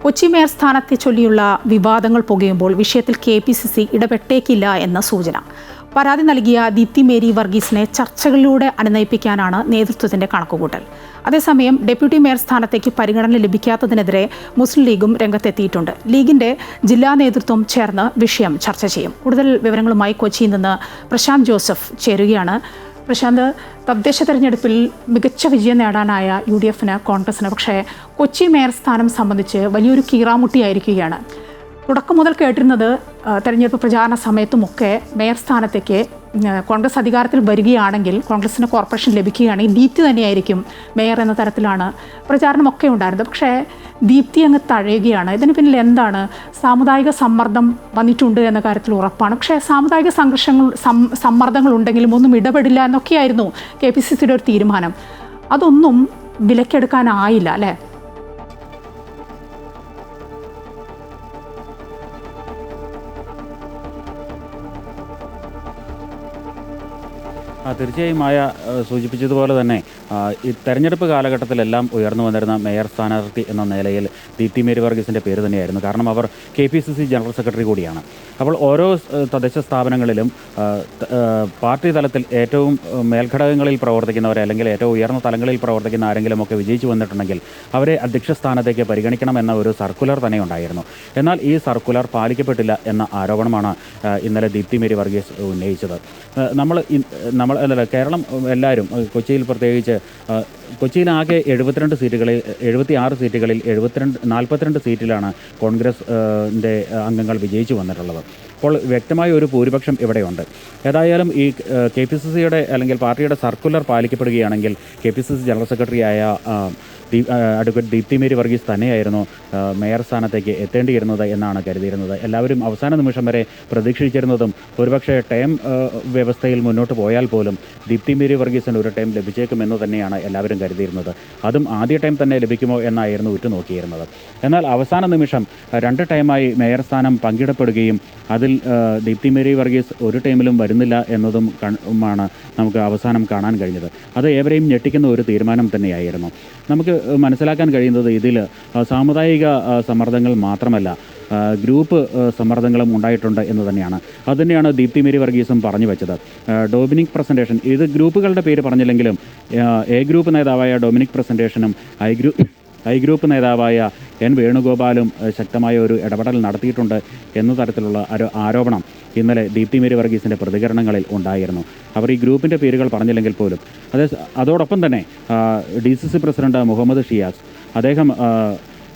Kochi mayor സ്ഥാനത്തെ ചൊല്ലിയുള്ള വിവാദങ്ങൾ പുകയുമ്പോൾ വിഷയത്തിൽ KPCC ഇടപെട്ടേക്കില്ല എന്ന സൂചന. പരാതി നൽകിയ ദീപ്തി മേരി വർഗീസിനെ ചർച്ചകളിലൂടെ അനുനയിപ്പിക്കാനാണ് നേതൃത്വത്തിന്റെ കണക്കുകൂട്ടൽ. അതേസമയം ഡെപ്യൂട്ടി മേയർ സ്ഥാനത്തേക്ക് പരിഗണന ലഭിക്കാത്തതിനെതിരെ മുസ്ലിം ലീഗും രംഗത്തെത്തിയിട്ടുണ്ട്. ലീഗിന്റെ ജില്ലാ നേതൃത്വം ചേർന്ന് വിഷയം ചർച്ച ചെയ്യും. കൂടുതൽ വിവരങ്ങളുമായി കൊച്ചിയിൽ നിന്ന് പ്രശാന്ത് ജോസഫ് ചേരുകയാണ്. പ്രശാന്ത്, തദ്ദേശ തെരഞ്ഞെടുപ്പിൽ മികച്ച വിജയം നേടാനായ UDF-ന് കോൺഗ്രസിന് പക്ഷേ കൊച്ചി മേയർ സ്ഥാനം സംബന്ധിച്ച് വലിയൊരു കീറാമുട്ടിയായിരിക്കുകയാണ്. തുടക്കം മുതൽ കേട്ടിരുന്നത് തെരഞ്ഞെടുപ്പ് പ്രചാരണ സമയത്തുമൊക്കെ മേയർ സ്ഥാനത്തേക്ക് കോൺഗ്രസ് അധികാരത്തിൽ വരികയാണെങ്കിൽ, കോൺഗ്രസിന് കോർപ്പറേഷൻ ലഭിക്കുകയാണെങ്കിൽ ദീപ്തി തന്നെയായിരിക്കും മേയർ എന്ന തരത്തിലാണ് പ്രചാരണമൊക്കെ ഉണ്ടായിരുന്നത്. പക്ഷേ ദീപ്തി അങ്ങ് തഴയുകയാണ്. ഇതിന് പിന്നിൽ എന്താണ്? സാമുദായിക സമ്മർദ്ദം വന്നിട്ടുണ്ട് എന്ന കാര്യത്തിൽ ഉറപ്പാണ്. പക്ഷേ സാമുദായിക സമ്മർദ്ദങ്ങൾ ഉണ്ടെങ്കിലും ഒന്നും ഇടപെടില്ല എന്നൊക്കെയായിരുന്നു KPCCയുടെ ഒരു തീരുമാനം. അതൊന്നും വിലക്കെടുക്കാനായില്ല അല്ലേ? തീർച്ചയായും മായ സൂചിപ്പിച്ചതുപോലെ തന്നെ ഈ തെരഞ്ഞെടുപ്പ് കാലഘട്ടത്തിലെല്ലാം ഉയർന്നു വന്നിരുന്ന മേയർ സ്ഥാനാർത്ഥി എന്ന നിലയിൽ ദീപ്തി മേരി വർഗീസിൻ്റെ പേര് തന്നെയായിരുന്നു. കാരണം അവർ KPCC ജനറൽ സെക്രട്ടറി കൂടിയാണ്. അപ്പോൾ ഓരോ തദ്ദേശ സ്ഥാപനങ്ങളിലും പാർട്ടി തലത്തിൽ ഏറ്റവും മേൽഘടകങ്ങളിൽ പ്രവർത്തിക്കുന്നവരെ, അല്ലെങ്കിൽ ഏറ്റവും ഉയർന്ന തലങ്ങളിൽ പ്രവർത്തിക്കുന്ന ആരെങ്കിലുമൊക്കെ വിജയിച്ചു വന്നിട്ടുണ്ടെങ്കിൽ അവരെ അധ്യക്ഷ സ്ഥാനത്തേക്ക് പരിഗണിക്കണമെന്ന ഒരു സർക്കുലർ തന്നെ ഉണ്ടായിരുന്നു. എന്നാൽ ഈ സർക്കുലർ പാലിക്കപ്പെട്ടില്ല എന്ന ആരോപണമാണ് ഇന്നലെ ദീപ്തി മേരി വർഗീസ് ഉന്നയിച്ചത്. നമ്മൾ കേരളം എല്ലാവരും, കൊച്ചിയിൽ പ്രത്യേകിച്ച്, കൊച്ചിയിലാകെ 76 സീറ്റുകളിൽ 42 സീറ്റിലാണ് കോൺഗ്രസിൻ്റെ അംഗങ്ങൾ വിജയിച്ചു വന്നിട്ടുള്ളത്. അപ്പോൾ വ്യക്തമായ ഒരു ഭൂരിപക്ഷം ഇവിടെയുണ്ട്. ഏതായാലും ഈ KPCCയുടെ അല്ലെങ്കിൽ പാർട്ടിയുടെ സർക്കുലർ പാലിക്കപ്പെടുകയാണെങ്കിൽ KPCC ജനറൽ സെക്രട്ടറിയായ അഡ്വക്കേറ്റ് ദീപ്തി മേരി വർഗീസ് തന്നെയായിരുന്നു മേയർ സ്ഥാനത്തേക്ക് എത്തേണ്ടിയിരുന്നത് എന്നാണ് കരുതിയിരുന്നത്. എല്ലാവരും അവസാന നിമിഷം വരെ പ്രതീക്ഷിച്ചിരുന്നതും ഒരുപക്ഷെ ടേം വ്യവസ്ഥയിൽ മുന്നോട്ട് പോയാൽ പോലും ദീപ്തി മേരി വർഗീസിന് ഒരു ടൈം ലഭിച്ചേക്കുമെന്ന് തന്നെയാണ് എല്ലാവരും കരുതിയിരുന്നത്. അതും ആദ്യ ടൈം തന്നെ ലഭിക്കുമോ എന്നായിരുന്നു ഉറ്റുനോക്കിയിരുന്നത്. എന്നാൽ അവസാന നിമിഷം 2 ടൈമായി മേയർ സ്ഥാനം പങ്കിടപ്പെടുകയും അതിൽ ദീപ്തി മേരി വർഗീസ് ഒരു ടൈമിലും വരുന്നില്ല എന്നതും നമുക്ക് അവസാനം കാണാൻ കഴിഞ്ഞത്. അത് ഏവരെയും ഞെട്ടിക്കുന്ന ഒരു തീരുമാനം തന്നെയായിരുന്നു. നമുക്ക് മനസ്സിലാക്കാൻ കഴിയുന്നത് ഇതിൽ സാമുദായിക സമ്മർദ്ദങ്ങൾ മാത്രമല്ല, ഗ്രൂപ്പ് സമ്മർദ്ദങ്ങളും ഉണ്ടായിട്ടുണ്ട് എന്ന് തന്നെയാണ്. അതുതന്നെയാണ് ദീപ്തി മേരി വർഗീസും പറഞ്ഞു വെച്ചത്. ഡൊമിനിക് പ്രസൻറ്റേഷൻ, ഇത് ഗ്രൂപ്പുകളുടെ പേര് പറഞ്ഞില്ലെങ്കിലും A ഗ്രൂപ്പ് നേതാവായ ഡൊമിനിക് പ്രസൻറ്റേഷനും ഐ ഗ്രൂപ്പ് നേതാവായ N വേണുഗോപാലും ശക്തമായ ഒരു ഇടപെടൽ നടത്തിയിട്ടുണ്ട് എന്ന തരത്തിലുള്ള ഒരു ആരോപണം ഇന്നലെ ദീപ്തി മേരി വർഗീസിൻ്റെ പ്രതികരണങ്ങളിൽ ഉണ്ടായിരുന്നു. അവർ ഈ ഗ്രൂപ്പിൻ്റെ പേരുകൾ പറഞ്ഞില്ലെങ്കിൽ പോലും അതോടൊപ്പം തന്നെ DCC പ്രസിഡന്റ് മുഹമ്മദ് ഷിയാസ്, അദ്ദേഹം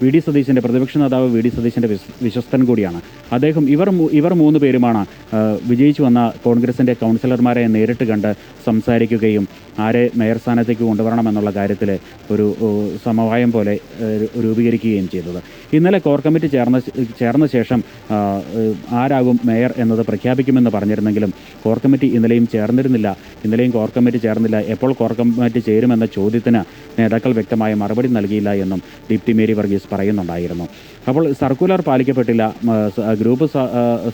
VD സതീശൻ്റെ, പ്രതിപക്ഷ നേതാവ് VD സതീശൻ്റെ വിശ്വസ്തൻ കൂടിയാണ് അദ്ദേഹം. ഇവർ 3 പേരുമാണ് വിജയിച്ചു വന്ന കോൺഗ്രസിൻ്റെ കൗൺസിലർമാരെ നേരിട്ട് കണ്ട് സംസാരിക്കുകയും ആരെ മേയർ സ്ഥാനത്തേക്ക് കൊണ്ടുവരണമെന്നുള്ള കാര്യത്തിൽ ഒരു സമവായം പോലെ രൂപീകരിക്കുകയും ചെയ്തത്. ഇന്നലെ കോർ കമ്മിറ്റി ചേർന്ന ശേഷം ആരാകും മേയർ എന്നത് പ്രഖ്യാപിക്കുമെന്ന് പറഞ്ഞിരുന്നെങ്കിലും കോർ കമ്മിറ്റി ഇന്നലെയും കോർ കമ്മിറ്റി ചേർന്നില്ല. എപ്പോൾ കോർ കമ്മിറ്റി ചേരുമെന്ന ചോദ്യത്തിന് നേതാക്കൾ വ്യക്തമായ മറുപടി നൽകിയില്ല എന്നും ദീപ്തി മേരി വർഗീസ് പറയുന്നുണ്ടായിരുന്നു. അപ്പോൾ സർക്കുലർ പാലിക്കപ്പെട്ടില്ല, ഗ്രൂപ്പ്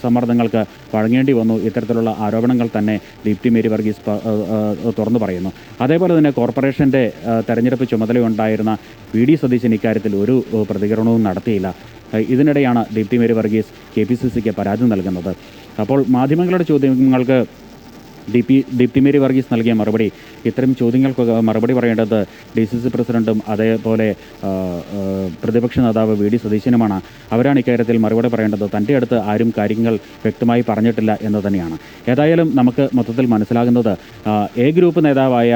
സമ്മർദ്ദങ്ങൾക്ക് വഴങ്ങേണ്ടി വന്നു, ഇത്തരത്തിലുള്ള ആരോപണങ്ങൾ തന്നെ ദീപ്തി മേരി വർഗീസ് തുറന്നു പറയുന്നു. അതേപോലെ തന്നെ കോർപ്പറേഷൻ്റെ തെരഞ്ഞെടുപ്പ് ചുമതലയുണ്ടായിരുന്ന VD സതീശൻ ഇക്കാര്യത്തിൽ ഒരു പ്രതികരണവും നടത്തിയില്ല. ഇതിനിടെയാണ് ദീപ്തി മേരി വർഗീസ് KPCCക്ക് പരാതി നൽകുന്നത്. അപ്പോൾ മാധ്യമങ്ങളുടെ ചോദ്യങ്ങൾക്ക് ദീപ്തി മേരി വർഗീസ് നൽകിയ മറുപടി, ഇത്തരം ചോദ്യങ്ങൾക്ക് മറുപടി പറയേണ്ടത് DCC പ്രസിഡന്റും അതേപോലെ പ്രതിപക്ഷ നേതാവ് VD സതീശനുമാണ്. അവരാണ് ഇക്കാര്യത്തിൽ മറുപടി പറയേണ്ടത്. തൻ്റെ അടുത്ത് ആരും കാര്യങ്ങൾ വ്യക്തമായി പറഞ്ഞിട്ടില്ല എന്ന് തന്നെയാണ്. ഏതായാലും നമുക്ക് മൊത്തത്തിൽ മനസ്സിലാകുന്നത് A ഗ്രൂപ്പ് നേതാവായ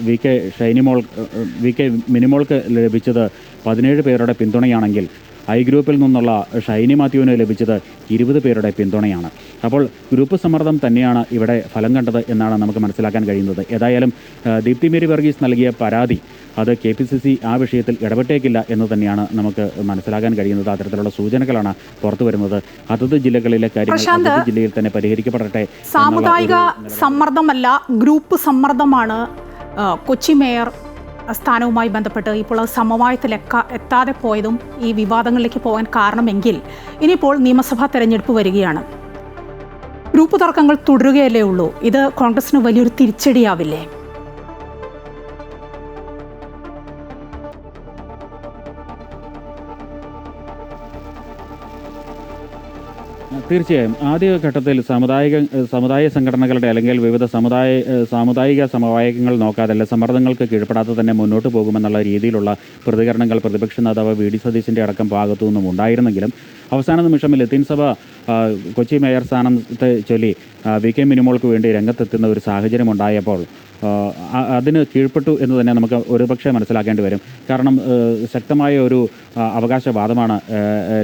VK മിനിമോൾക്ക് ലഭിച്ചത് 17 പേരുടെ പിന്തുണയാണെങ്കിൽ ഐ ഗ്രൂപ്പിൽ നിന്നുള്ള ഷൈനി മാത്യുവിന് ലഭിച്ചത് 20 പേരുടെ പിന്തുണയാണ്. അപ്പോൾ ഗ്രൂപ്പ് സമ്മർദ്ദം തന്നെയാണ് ഇവിടെ ഫലം കണ്ടത് എന്നാണ് നമുക്ക് മനസ്സിലാക്കാൻ കഴിയുന്നത്. ഏതായാലും ദീപ്തി മേരി വർഗീസ് നൽകിയ പരാതി, അത് KPCC ആ വിഷയത്തിൽ ഇടപെട്ടേക്കില്ല എന്ന് തന്നെയാണ് നമുക്ക് മനസ്സിലാക്കാൻ കഴിയുന്നത്. അത്തരത്തിലുള്ള സൂചനകളാണ് പുറത്തു വരുന്നത്. അതത് ജില്ലകളിലെ കാര്യങ്ങൾ അതത് ജില്ലയിൽ തന്നെ പരിഹരിക്കപ്പെടട്ടെ. സാമുദായിക സമ്മർദ്ദമല്ല, ഗ്രൂപ്പ് സമ്മർദ്ദമാണ് കൊച്ചി മേയർ സ്ഥാനവുമായി ബന്ധപ്പെട്ട് ഇപ്പോൾ സമവായത്തിൽ എത്താതെ പോയതും ഈ വിവാദങ്ങളിലേക്ക് പോകാൻ കാരണമെങ്കിൽ, ഇനിയിപ്പോൾ നിയമസഭാ തെരഞ്ഞെടുപ്പ് വരികയാണ്. ഗ്രൂപ്പ് തർക്കങ്ങൾ തുടരുകയല്ലേ ഉള്ളൂ. ഇത് കോൺഗ്രസിന് വലിയൊരു തിരിച്ചടിയാവില്ലേ? തീർച്ചയായും ആദ്യഘട്ടത്തിൽ സമുദായ സംഘടനകളുടെ അല്ലെങ്കിൽ വിവിധ സാമുദായിക സമവായങ്ങൾ നോക്കാതെ അല്ല സമ്മർദ്ദങ്ങൾക്ക് കീഴ്പ്പെടാതെ തന്നെ മുന്നോട്ട് പോകുമെന്നുള്ള രീതിയിലുള്ള പ്രതികരണങ്ങൾ പ്രതിപക്ഷ നേതാവ് വി ഡി സതീശൻ്റെ അടക്കം ഭാഗത്തു നിന്നും ഉണ്ടായിരുന്നെങ്കിലും അവസാന നിമിഷം ലത്തീൻ സഭ കൊച്ചി മേയർ സ്ഥാനത്തെ ചൊല്ലി വി കെ മിനിമോൾക്ക് വേണ്ടി രംഗത്തെത്തുന്ന ഒരു സാഹചര്യം ഉണ്ടായപ്പോൾ അതിന് കീഴ്പ്പെട്ടു എന്ന് തന്നെ നമുക്ക് ഒരുപക്ഷെ മനസ്സിലാക്കേണ്ടി വരും. കാരണം ശക്തമായ ഒരു അവകാശവാദമാണ്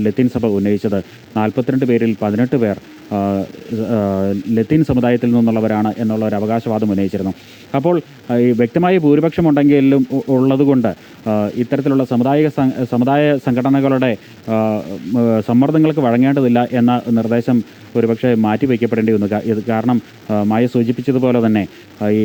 ലത്തീൻ സഭ ഉന്നയിച്ചത്. 42 പേരിൽ 18 പേർ ലത്തീൻ സമുദായത്തിൽ നിന്നുള്ളവരാണ് എന്നുള്ള ഒരു അവകാശവാദം ഉന്നയിച്ചിരുന്നു. അപ്പോൾ ഈ വ്യക്തമായ ഭൂരിപക്ഷം ഉണ്ടെങ്കിലും ഉള്ളതുകൊണ്ട് ഇത്തരത്തിലുള്ള സമുദായ സംഘടനകളുടെ സമ്മർദ്ദങ്ങൾക്ക് വഴങ്ങേണ്ടതില്ല എന്ന നിർദ്ദേശം ഒരുപക്ഷെ മാറ്റിവെക്കപ്പെടേണ്ടി വന്നു. കാരണം മായ സൂചിപ്പിച്ചതുപോലെ തന്നെ ഈ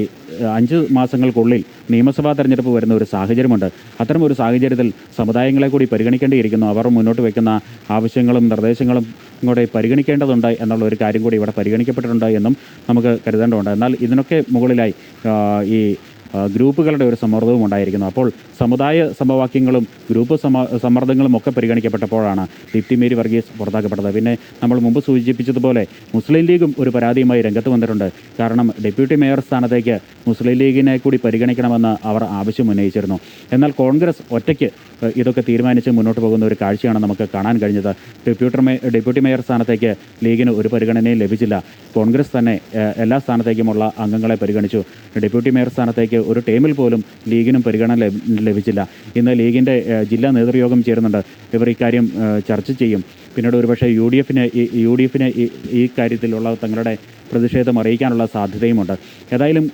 5 മാസങ്ങൾക്കുള്ളിൽ നിയമസഭാ തെരഞ്ഞെടുപ്പ് വരുന്ന ഒരു സാഹചര്യമുണ്ട്. അത്തരം ഒരു സാഹചര്യത്തിൽ സമുദായങ്ങളെ കൂടി പരിഗണിക്കേണ്ടിയിരിക്കുന്നു. അവർ മുന്നോട്ട് വയ്ക്കുന്ന ആവശ്യങ്ങളും നിർദ്ദേശങ്ങളും കൂടെ പരിഗണിക്കേണ്ടതുണ്ട് എന്നുള്ള ഒരു കാര്യം കൂടി ഇവിടെ പരിഗണിക്കപ്പെട്ടിട്ടുണ്ട് എന്നും നമുക്ക് കരുതേണ്ടതുണ്ട്. എന്നാൽ ഇതിനൊക്കെ മുകളിലായി ഈ ഗ്രൂപ്പുകളുടെ ഒരു സമ്മർദ്ദവും ഉണ്ടായിരിക്കുന്നു. അപ്പോൾ സമുദായ സമവാക്യങ്ങളും ഗ്രൂപ്പ് സമ്മർദ്ദങ്ങളും ഒക്കെ പരിഗണിക്കപ്പെട്ടപ്പോഴാണ് ദീപ്തി മേരി വർഗീസ് പുറത്താക്കപ്പെട്ടത്. പിന്നെ നമ്മൾ മുമ്പ് സൂചിപ്പിച്ചതുപോലെ മുസ്ലിം ലീഗും ഒരു പരാതിയുമായി രംഗത്ത് വന്നിട്ടുണ്ട്. കാരണം ഡെപ്യൂട്ടി മേയർ സ്ഥാനത്തേക്ക് മുസ്ലിം ലീഗിനെ കൂടി പരിഗണിക്കണമെന്ന് അവർ ആവശ്യം ഉന്നയിച്ചിരുന്നു. എന്നാൽ കോൺഗ്രസ് ഒറ്റയ്ക്ക് ഇതൊക്കെ തീരുമാനിച്ച് മുന്നോട്ട് പോകുന്ന ഒരു കാഴ്ചയാണ് നമുക്ക് കാണാൻ കഴിഞ്ഞത്. ഡെപ്യൂട്ടി മേയർ സ്ഥാനത്തേക്ക് ലീഗിന് ഒരു പരിഗണനയും ലഭിച്ചില്ല. കോൺഗ്രസ് തന്നെ എല്ലാ സ്ഥാനത്തേക്കുമുള്ള അംഗങ്ങളെ പരിഗണിച്ചു. ഡെപ്യൂട്ടി മേയർ സ്ഥാനത്തേക്ക് ഒരു ടീമിൽ പോലും ലീഗിനും പരിഗണന ലഭിച്ചില്ല. ഇന്ന് ലീഗിൻ്റെ ജില്ലാ നേതൃയോഗം ചേരുന്നുണ്ട്. ഇവർ ഇക്കാര്യം ചർച്ച ചെയ്യും. പിന്നീട് ഒരുപക്ഷെ യു ഡി എഫിന് ഈ കാര്യത്തിലുള്ള തങ്ങളുടെ പ്രതിഷേധം അറിയിക്കാനുള്ള സാധ്യതയുമുണ്ട്. ഏതായാലും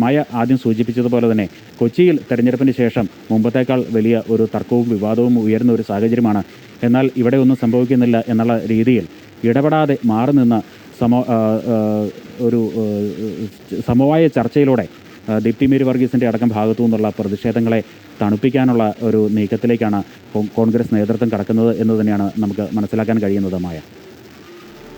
മായ ആദ്യം സൂചിപ്പിച്ചതുപോലെ തന്നെ കൊച്ചിയിൽ തെരഞ്ഞെടുപ്പിന് ശേഷം മുമ്പത്തേക്കാൾ വലിയ ഒരു തർക്കവും വിവാദവും ഉയർന്ന ഒരു സാഹചര്യമാണ്. എന്നാൽ ഇവിടെ ഒന്നും സംഭവിക്കുന്നില്ല എന്നുള്ള രീതിയിൽ ഇടപെടാതെ മാറി നിന്ന് ഒരു സമവായ ചർച്ചയിലൂടെ ദീപ്തി മേരി വർഗീസിൻ്റെ അടക്കം ഭാഗത്തു നിന്നുള്ള പ്രതിഷേധങ്ങളെ തണുപ്പിക്കാനുള്ള ഒരു നീക്കത്തിലേക്കാണ് കോൺഗ്രസ് നേതൃത്വം കടക്കുന്നത് എന്ന് തന്നെയാണ് നമുക്ക് മനസ്സിലാക്കാൻ കഴിയുന്നത്. മായ.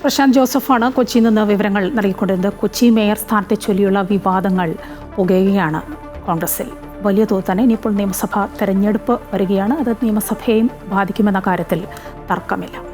പ്രശാന്ത് ജോസഫാണ് കൊച്ചിയിൽ നിന്ന് വിവരങ്ങൾ നൽകിക്കൊണ്ടിരുന്നത്. കൊച്ചി മേയർ സ്ഥാനത്തെ ചൊല്ലിയുള്ള വിവാദങ്ങൾ പുകയുകയാണ് കോൺഗ്രസിൽ വലിയ തോതിൽ തന്നെ. ഇനിയിപ്പോൾ നിയമസഭാ തെരഞ്ഞെടുപ്പ് വരികയാണ്. അത് നിയമസഭയെയും ബാധിക്കുമെന്ന കാര്യത്തിൽ തർക്കമില്ല.